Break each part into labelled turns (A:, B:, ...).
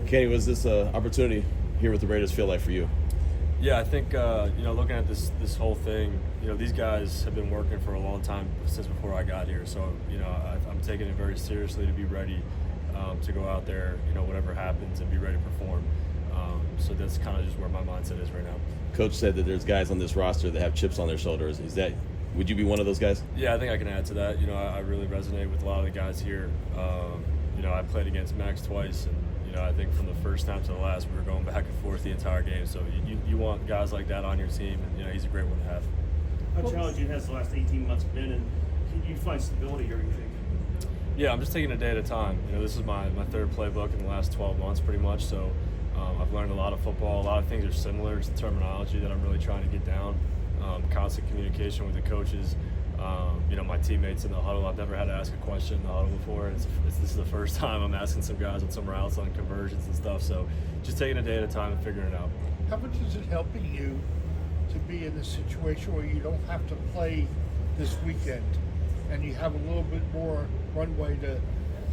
A: Kenny, was this opportunity here with the Raiders feel like for you?
B: Yeah, I think looking at this whole thing, these guys have been working for a long time since before I got here. So I'm taking it very seriously to be ready to go out there, whatever happens, and be ready to perform. So that's kind of just where my mindset is right now.
A: Coach said that there's guys on this roster that have chips on their shoulders. Would you be one of those guys?
B: Yeah, I think I can add to that. I really resonate with a lot of the guys here. I played against Max twice, and I think from the first time to the last, we were going back and forth the entire game. So you want guys like that on your team, and he's a great one to have.
C: How challenging has the last 18 months been, and can you find stability here, you think?
B: Yeah, I'm just taking a day at a time. This is my third playbook in the last 12 months pretty much, so I've learned a lot of football. A lot of things are similar. It's the terminology that I'm really trying to get down. Constant communication with the coaches. My teammates in the huddle. I've never had to ask a question in the huddle before. This is the first time I'm asking some guys on some routes on conversions and stuff. So just taking a day at a time and figuring it out.
D: How much is it helping you to be in a situation where you don't have to play this weekend and you have a little bit more runway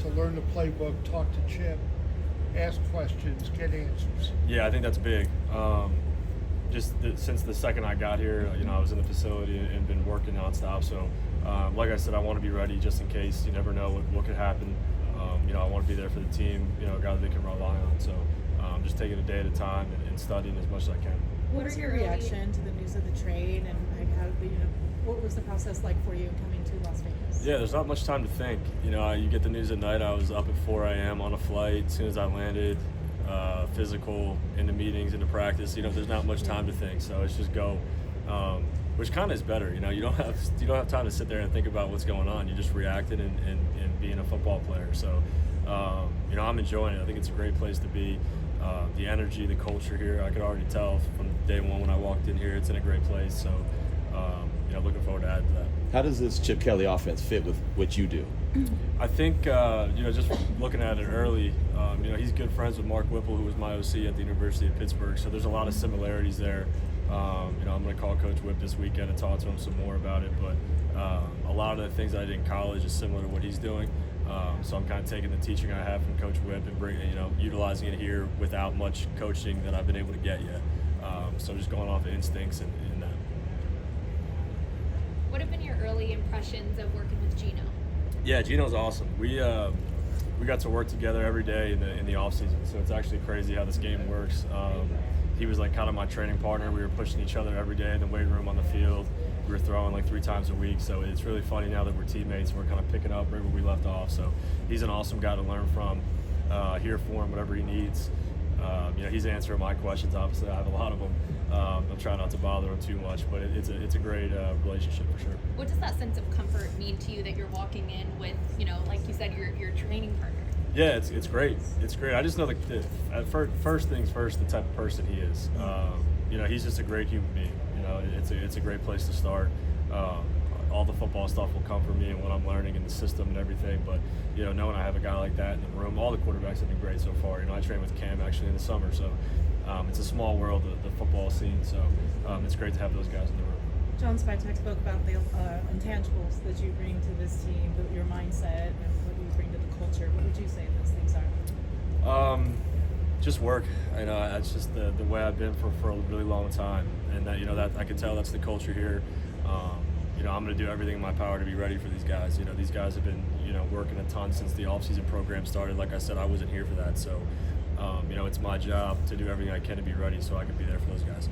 D: to learn the playbook, talk to Chip, ask questions, get answers?
B: Yeah, I think that's big. Since the second I got here, I was in the facility and been working nonstop. So, like I said, I want to be ready just in case. You never know what could happen. I want to be there for the team, a guy that they can rely on. So, just taking a day at a time and studying as much as I can.
E: What was your reaction to the news of the trade, and what was the process like for you coming to Las Vegas?
B: Yeah, there's not much time to think. You get the news at night. I was up at 4 a.m. on a flight. As soon as I landed, physical, into meetings, into practice. There's not much time to think, so it's just go, which kind of is better. You don't have time to sit there and think about what's going on. You just reacted and being a football player. So, I'm enjoying it. I think it's a great place to be. The energy, the culture here, I could already tell from day one when I walked in here. It's in a great place. So, looking forward to adding to that.
A: How does this Chip Kelly offense fit with what you do?
B: I think, just looking at it early, he's good friends with Mark Whipple, who was my OC at the University of Pittsburgh. So there's a lot of similarities there. I'm going to call Coach Whip this weekend and talk to him some more about it. But a lot of the things I did in college is similar to what he's doing. So I'm kind of taking the teaching I have from Coach Whip and utilizing it here without much coaching that I've been able to get yet. So just going off of instincts and that.
F: What have been your early impressions of working with Geno?
B: Yeah, Geno's awesome. We got to work together every day in the off season, so it's actually crazy how this game works. He was like kind of my training partner. We were pushing each other every day in the weight room, on the field. We were throwing like 3 times a week, so it's really funny now that we're teammates. We're kind of picking up right where we left off. So he's an awesome guy to learn from. Here for him, whatever he needs. He's answering my questions. Obviously, I have a lot of them. I'm trying not to bother him too much, but it's a great relationship for sure.
F: What does that sense of comfort mean to you that you're walking in with, like you said, your training partner?
B: Yeah, it's great. It's great. I just know first things first, the type of person he is. He's just a great human being. It's a great place to start. All the football stuff will come from me and what I'm learning in the system and everything. But knowing I have a guy like that in the room, all the quarterbacks have been great so far. I trained with Cam actually in the summer, so it's a small world, the football scene. So it's great to have those guys in the room.
E: John Spytek spoke about the intangibles that you bring to this team, your mindset, and what you bring to the culture. What would you say those things are?
B: Just work. That's just the way I've been for a really long time, and that I can tell that's the culture here. I'm going to do everything in my power to be ready for these guys. These guys have been working a ton since the off-season program started. Like I said, I wasn't here for that, so it's my job to do everything I can to be ready so I can be there for those guys.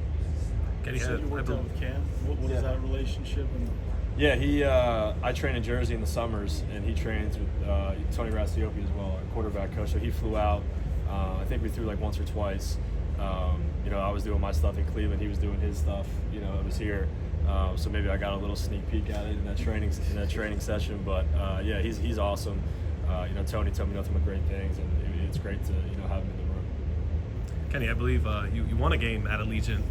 C: Kenny said you worked out with Cam. What is that relationship?
B: Yeah, I train in Jersey in the summers, and he trains with Tony Rasiopi as well, our quarterback coach. So he flew out. I think we threw like once or twice. I was doing my stuff in Cleveland. He was doing his stuff. It was here. So maybe I got a little sneak peek at it in that training session. But he's awesome. Tony told me nothing but great things, and it's great to have him in the room.
G: Kenny, I believe you won a game at Allegiant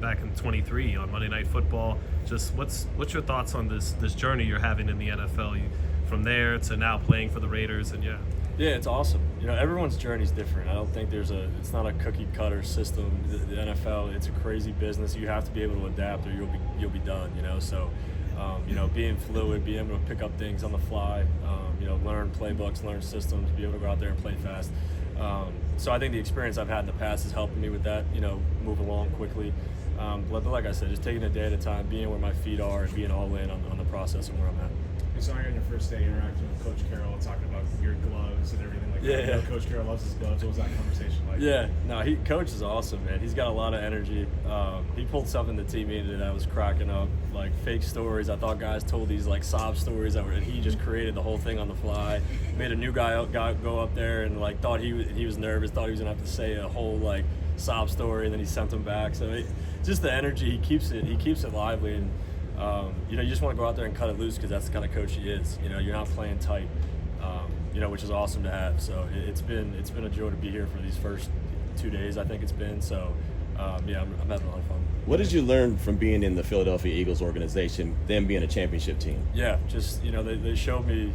G: back in '23 on Monday Night Football. Just what's your thoughts on this journey you're having in the NFL? From there to now playing for the Raiders, and yeah,
B: it's awesome. Everyone's journey is different. I don't think it's not a cookie cutter system. The NFL, it's a crazy business. You have to be able to adapt, or you'll be done. So being fluid, being able to pick up things on the fly, learn playbooks, learn systems, be able to go out there and play fast. So I think the experience I've had in the past has helped me with that, move along quickly. But like I said, just taking a day at a time, being where my feet are, and being all in on the process and where I'm at.
H: We saw you on your first day interacting with Coach Carroll, talking about your gloves and everything like that.
B: Yeah.
H: I know Coach Carroll loves his gloves. What was that conversation like?
B: Yeah, no, Coach is awesome, man. He's got a lot of energy. He pulled something in the team meeting that was cracking up, like fake stories. I thought guys told these like sob stories and he just created the whole thing on the fly. Made a new guy go up there and like thought he was nervous, thought he was gonna have to say a whole like sob story, and then he sent him back. So just the energy, he keeps it lively, and you just want to go out there and cut it loose because that's the kind of coach he is. You're not playing tight, which is awesome to have. So it's been a joy to be here for these first 2 days. I think it's been so. I'm having a lot of fun.
A: What did you learn from being in the Philadelphia Eagles organization, them being a championship team?
B: Yeah, just they showed me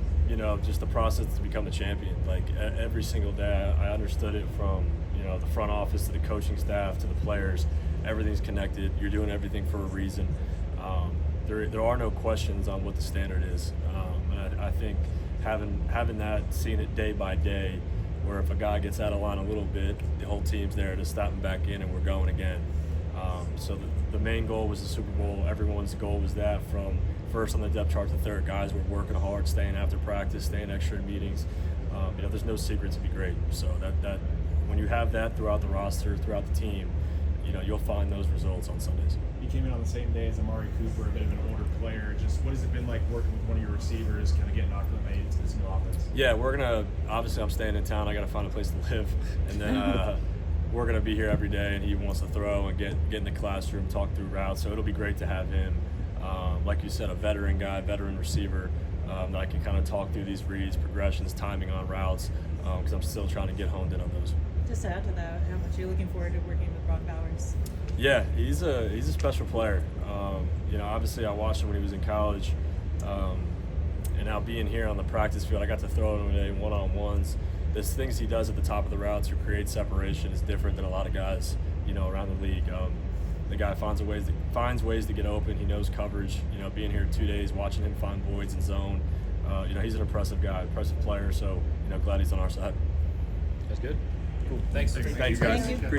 B: just the process to become the champion. Like every single day, I understood it from the front office to the coaching staff to the players. Everything's connected. You're doing everything for a reason. There are no questions on what the standard is, and I think having that, seeing it day by day, where if a guy gets out of line a little bit, the whole team's there to stop him back in, and we're going again. So the main goal was the Super Bowl. Everyone's goal was that, from first on the depth chart to third. Guys were working hard, staying after practice, staying extra in meetings. There's no secret to be great. So that when you have that throughout the roster, throughout the team, you'll find those results on Sundays.
H: You came in on the same day as Amari Cooper, a bit of an older player. Just what has it been like working with one of your receivers, kind of getting acclimated to this new offense?
B: Yeah, obviously I'm staying in town. I got to find a place to live, and then we're gonna be here every day. And he wants to throw and get in the classroom, talk through routes. So it'll be great to have him. Like you said, a veteran guy, veteran receiver that I can kind of talk through these reads, progressions, timing on routes, because I'm still trying to get honed in on those.
E: Just to add to that, how much you're looking forward to working with Brock Bowers?
B: Yeah, he's a special player. Obviously I watched him when he was in college, and now being here on the practice field, I got to throw him in one-on-ones. There's things he does at the top of the route to create separation is different than a lot of guys, around the league. The guy finds ways to get open. He knows coverage. Being here 2 days, watching him find voids and zone. He's an impressive guy, impressive player. So glad he's on our side.
I: That's good. Cool. Thanks.
B: Thanks, guys.
E: Thank you.
B: Appreciate it.